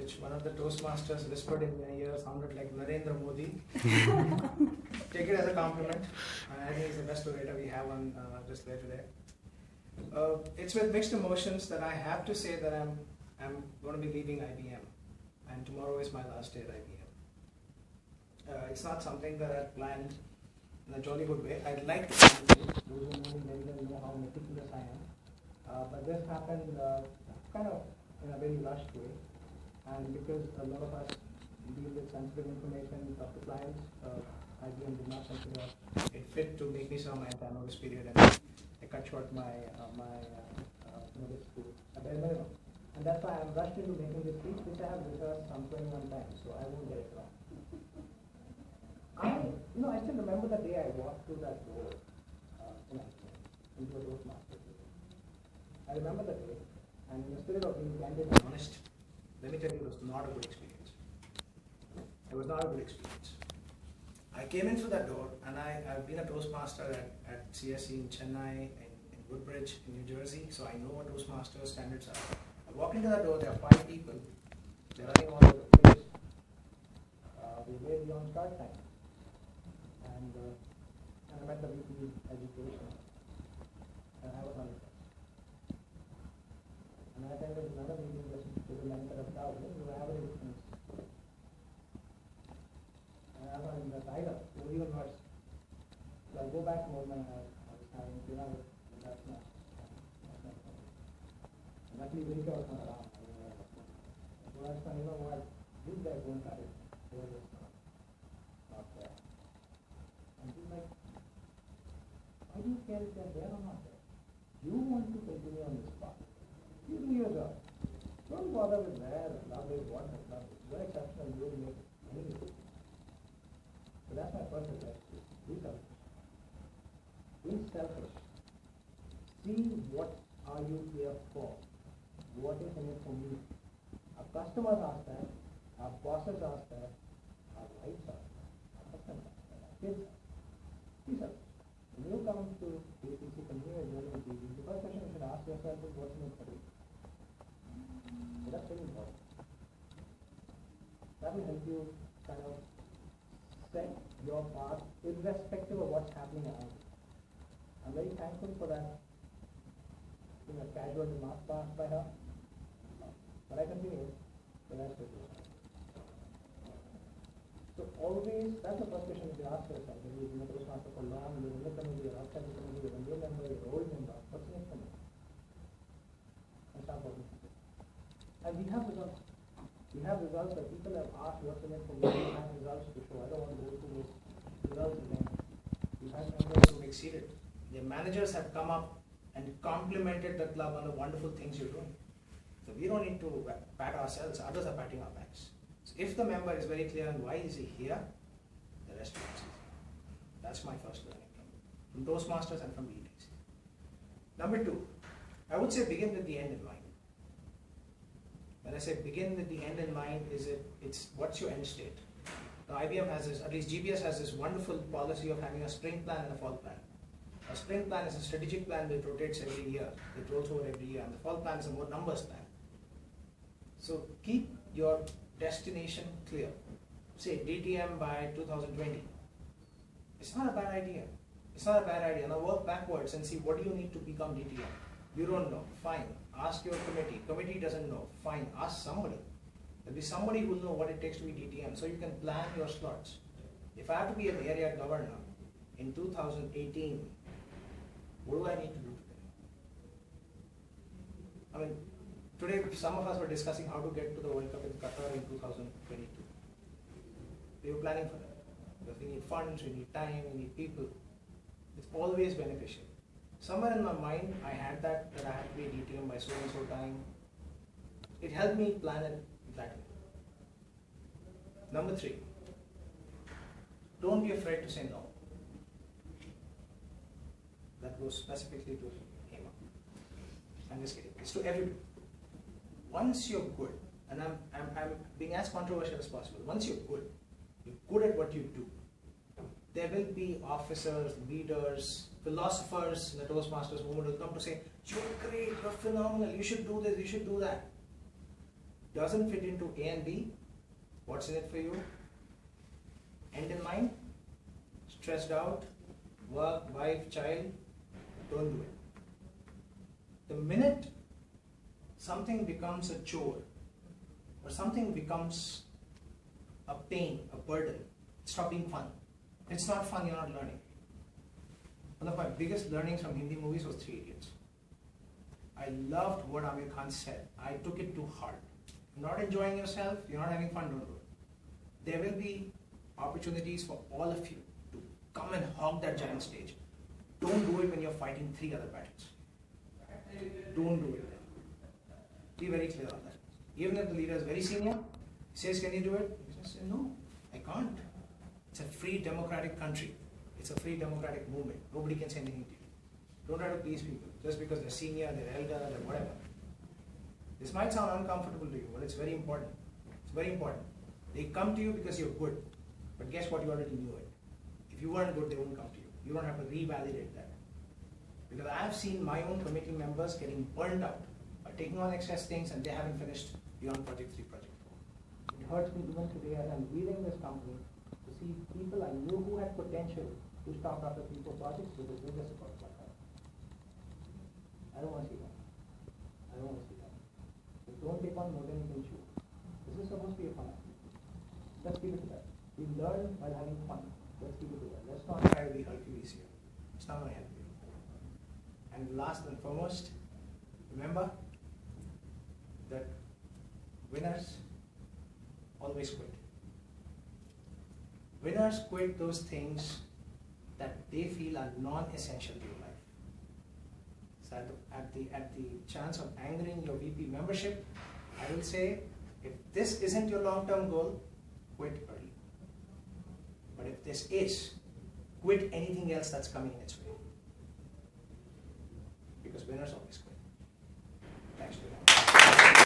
which one of the Toastmasters whispered in my ear sounded like Narendra Modi. Take it as a compliment. I think it's the best orator we have on display today. It's with mixed emotions that I have to say that I'm going to be leaving IBM, and tomorrow is my last day at IBM. It's not something that I've planned in a jolly good way. I'd like to plan it. Those who know me very well know how meticulous I am. But this happened kind of in a very rushed way, and because a lot of us deal with sensitive information, talk to clients, IBM did not consider it fit to make me serve my entire notice period, and I cut short my notice to a bare minimum. And that's why I'm rushed into making this speech, which I have rehearsed some 21 times, so I won't get it wrong. I still remember the day I walked through that door into a Toastmasters. I remember the day, and in the spirit of being candid and honest, let me tell you, it was not a good experience. It was not a good experience. I came in through that door, and I've been a Toastmaster at CSE in Chennai, in Woodbridge, in New Jersey, so I know what Toastmaster standards are. I walk into that door, there are 5 people, they're running all over the place. We're way beyond start time. And I met the VP education, and I was on it. And I attended another meeting with the mentor of Dow, who have a difference. And I was in the title, it was even worse. So I go back home and I was having dinner with that's not funny. And luckily Vinka was not around. So I was saying, you know what, these guys won't have it. They were just not there. And he's like, why do you care if they're there or not there? You want to continue on this path. You do your job. Don't bother with where love is, what is love is. You're exceptional, you will make anything. So that's my first advice to you. Be selfish. Be selfish. See what are you here for? What is in it for me? Our customers ask that, our bosses ask that, our wives ask that, our husbands ask that, our kids ask that. Be selfish. When you come to APC, continue your journey with APC, the first question you should ask yourself is what's in it for you? So that's very important. That will help you kind of set your path irrespective of what's happening around you. I'm very thankful for that casual remark by her. But I continue the rest of it. So always, that's the first question you ask yourself. When you've been a Toastmaster for long, you're in the committee, you're outside the committee, you're a new member, you're an old member. What's next for me? And start working. And we have results. We have results that people have asked what's in it for me. We have results to show. I don't want to go through those results again. We've had members who exceeded. Their managers have come up and complimented the club on the wonderful things you're doing. So we don't need to pat ourselves, others are patting our backs. So if the member is very clear on why is he here, the rest is easy. That's my first learning from Toastmasters and from BTC. Number 2, I would say begin with the end in mind. When I say begin with the end in mind, it's what's your end state? Now IBM has this, at least GBS has this wonderful policy of having a spring plan and a fall plan. A spring plan is a strategic plan that rotates every year. It rolls over every year, and the fall plan is a more numbers plan. So keep your destination clear. Say DTM by 2020. It's not a bad idea. It's not a bad idea. Now work backwards and see what do you need to become DTM. You don't know. Fine. Ask your committee. Committee doesn't know. Fine. Ask somebody. There'll be somebody who will know what it takes to be DTM. So you can plan your slots. If I have to be an area governor in 2018, what do I need to do today? I mean, today some of us were discussing how to get to the World Cup in Qatar in 2022. We were planning for that. Because we need funds, we need time, we need people. It's always beneficial. Somewhere in my mind, I had that I had to be a DTM by so and so time. It helped me plan it that way. Number 3, don't be afraid to say no. That goes specifically to Hema. I'm just kidding. It's to everybody. Once you're good, and I'm being as controversial as possible, once you're good at what you do, there will be officers, leaders, philosophers in the Toastmasters movement will come to say, you're great, you're phenomenal, you should do this, you should do that. doesn't fit into A and B, what's in it for you? End in mind, stressed out, work, wife, child, don't do it. The minute something becomes a chore or something becomes a pain, a burden, stop being fun. If it's not fun, you're not learning. One of my biggest learnings from Hindi movies was 3 Idiots. I loved what Amir Khan said. I took it to heart. You're not enjoying yourself, you're not having fun, don't do it. There will be opportunities for all of you to come and hog that giant stage. Don't do it when you're fighting 3 other battles. Don't do it then. Be very clear on that. Even if the leader is very senior, he says, can you do it? You just say, no, I can't. It's a free democratic country. It's a free democratic movement. Nobody can say anything to you. Don't try to please people just because they're senior, they're elder, they're whatever. This might sound uncomfortable to you, but it's very important. It's very important. They come to you because you're good. But guess what? You already knew it. If you weren't good, they wouldn't come to you. You don't have to revalidate that. Because I have seen my own committee members getting burned out by taking on excess things and they haven't finished beyond Project 3, Project 4. It hurts me even today as I'm leading this company to see people I knew who had potential who stopped after 3, 4 projects because they just got like that. I don't want to see that. I don't want to see that. So don't take on more than you can chew. This is supposed to be a fun activity. Let's keep it to that. We learn while having fun. Let's keep it to that. Let's not try to be Hercules here. It's not going to help you. And last and foremost, remember that winners always quit. Winners quit those things that they feel are non-essential to your life. So at the chance of angering your VP membership, I will say, if this isn't your long-term goal, quit early. But if this is, quit anything else that's coming in its way.